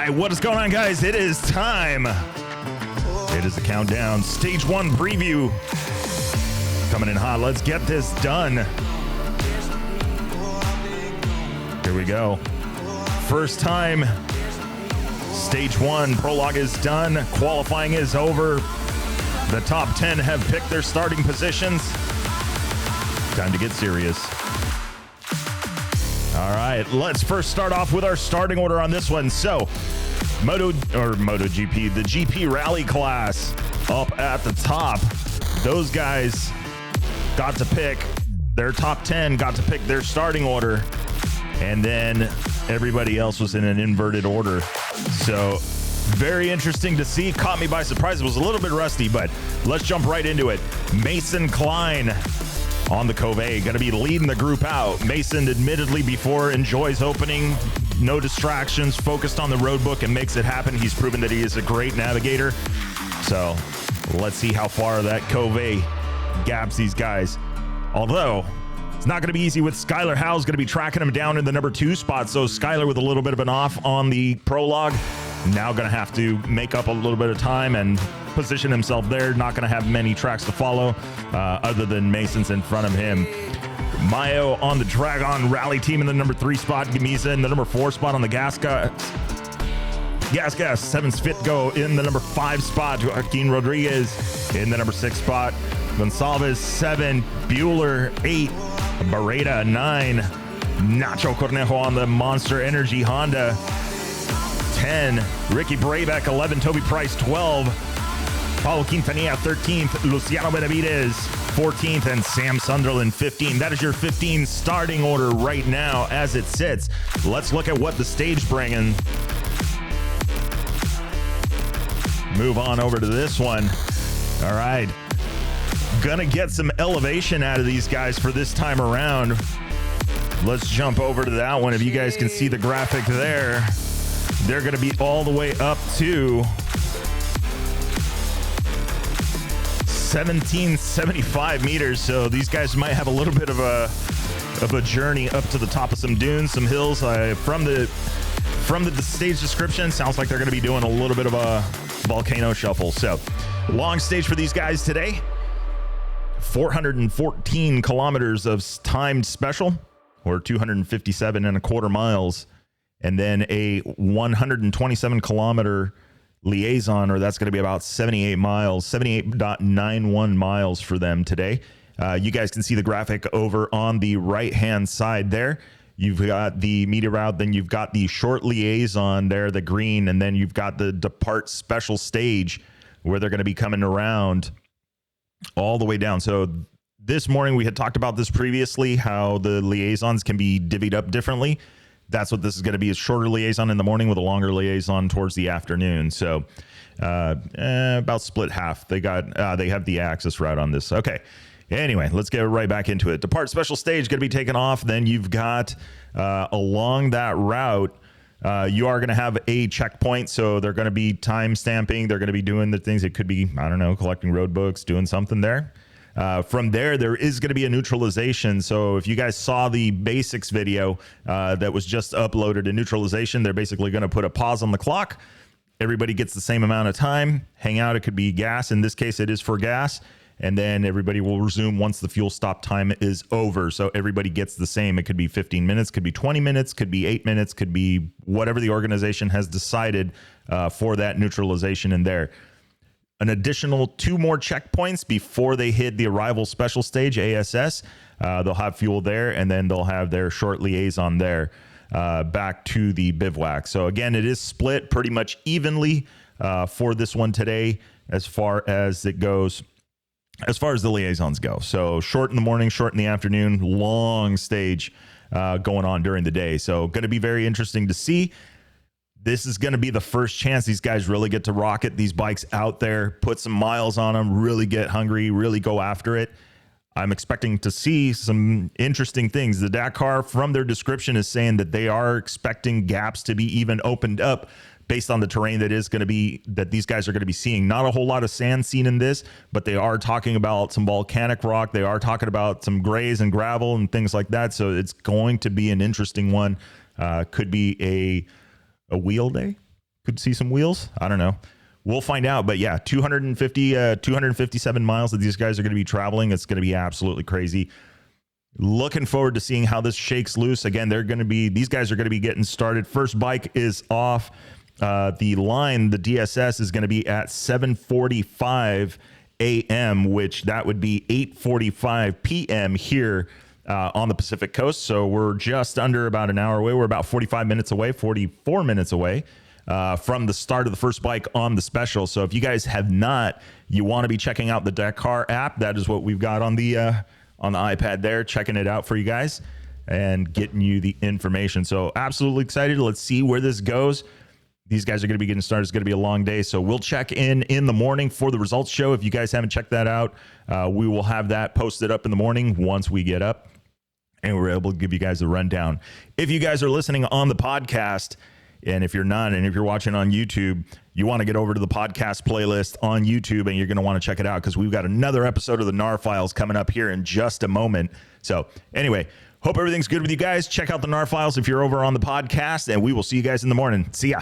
right, what is going on, guys? It is time. It is the countdown. Stage 1 preview. Coming in hot. Let's get this done. Here we go. First time. Stage 1 prologue is done. Qualifying is over. The top 10 have picked their starting positions. Time to get serious. All right, let's first start off with our starting order on this one. So, MotoGP, the GP Rally class up at the top. Those guys got to pick their top 10, got to pick their starting order, and then everybody else was in an inverted order. So, very interesting to see. Caught me by surprise. It was a little bit rusty, but let's jump right into it. Mason Klein on the Cove, going to be leading the group out. Mason, admittedly, before enjoys opening, no distractions, focused on the road book and makes it happen. He's proven that he is a great navigator. So let's see how far that Cove gaps these guys. Although it's not going to be easy with Skylar Howe's going to be tracking him down in the number 2 spot. So Skylar with a little bit of an off on the prologue, now going to have to make up a little bit of time and position himself there. Not going to have many tracks to follow other than Mason's in front of him. Mayo on the Dragon Rally team in the number 3 spot. Gamiza in the number 4 spot on the Gas 7's Fit Go in the number 5 spot. Joaquin Rodriguez in the number 6 spot. Gonsalves 7. Bueller 8. Barreda 9. Nacho Cornejo on the Monster Energy Honda 10. Ricky Brabeck 11. Toby Price 12. Paulo Quintanilla 13th. Luciano Benavides 14th. And Sam Sunderland 15. That is your 15 starting order right now as it sits. Let's look at what the stage bringing. Move on over to this one. All right. Gonna get some elevation out of these guys for this time around. Let's jump over to that one. If you guys can see the graphic there, they're gonna be all the way up to 1775 meters. So these guys might have a little bit of a journey up to the top of some dunes, some hills. From the stage description, sounds like they're gonna be doing a little bit of a volcano shuffle. So long stage for these guys today. 414 kilometers of timed special, or 257.25 miles, and then a 127 kilometer liaison, or that's going to be about 78 miles, 78.91 miles for them today. You guys can see the graphic over on the right hand side there. You've got the media route, then you've got the short liaison there, the green, and then you've got the depart special stage where they're going to be coming around all the way down. So this morning we had talked about this previously, how the liaisons can be divvied up differently. That's what this is going to be, a shorter liaison in the morning with a longer liaison towards the afternoon. So about split half. They have the access route on this. Okay. Anyway, let's get right back into it. Depart special stage going to be taken off. Then you've got along that route, you are going to have a checkpoint. So they're going to be time stamping. They're going to be doing the things. It could be, I don't know, collecting road books, doing something there. From there is going to be a neutralization. So if you guys saw the basics video that was just uploaded in neutralization, they're basically going to put a pause on the clock. Everybody gets the same amount of time. Hang out. It could be gas. In this case, it is for gas. And then everybody will resume once the fuel stop time is over. So everybody gets the same. It could be 15 minutes, could be 20 minutes, could be 8 minutes, could be whatever the organization has decided for that neutralization in there. An additional 2 more checkpoints before they hit the arrival special stage, ASS. They'll have fuel there, and then they'll have their short liaison there back to the bivouac. So again, it is split pretty much evenly for this one today as far as it goes. As far as the liaisons go. So short in the morning, short in the afternoon, long stage going on during the day. So going to be very interesting to see. This is going to be the first chance these guys really get to rocket these bikes out there, put some miles on them, really get hungry, really go after it. I'm expecting to see some interesting things. The Dakar, from their description, is saying that they are expecting gaps to be even opened up based on the terrain that is going to be, that these guys are going to be seeing. Not a whole lot of sand seen in this, but they are talking about some volcanic rock. They are talking about some grays and gravel and things like that. So it's going to be an interesting one. Could be a wheel day. could see some wheels. I don't know. We'll find out. But yeah, 257 miles that these guys are going to be traveling. It's going to be absolutely crazy. Looking forward to seeing how this shakes loose. Again, these guys are going to be getting started. First bike is off. The line, the DSS, is going to be at 7:45 a.m., which that would be 8:45 p.m. here on the Pacific Coast. So we're just under about an hour away. We're about 44 minutes away from the start of the first bike on the special. So if you guys have not, you want to be checking out the Dakar app. That is what we've got on the iPad there, checking it out for you guys and getting you the information. So absolutely excited. Let's see where this goes. These guys are going to be getting started. It's going to be a long day. So we'll check in the morning for the results show. If you guys haven't checked that out, we will have that posted up in the morning once we get up, and we're able to give you guys a rundown. If you guys are listening on the podcast, and if you're not, and if you're watching on YouTube, you want to get over to the podcast playlist on YouTube, and you're going to want to check it out because we've got another episode of the NAR Files coming up here in just a moment. So anyway, hope everything's good with you guys. Check out the NAR Files if you're over on the podcast, and we will see you guys in the morning. See ya.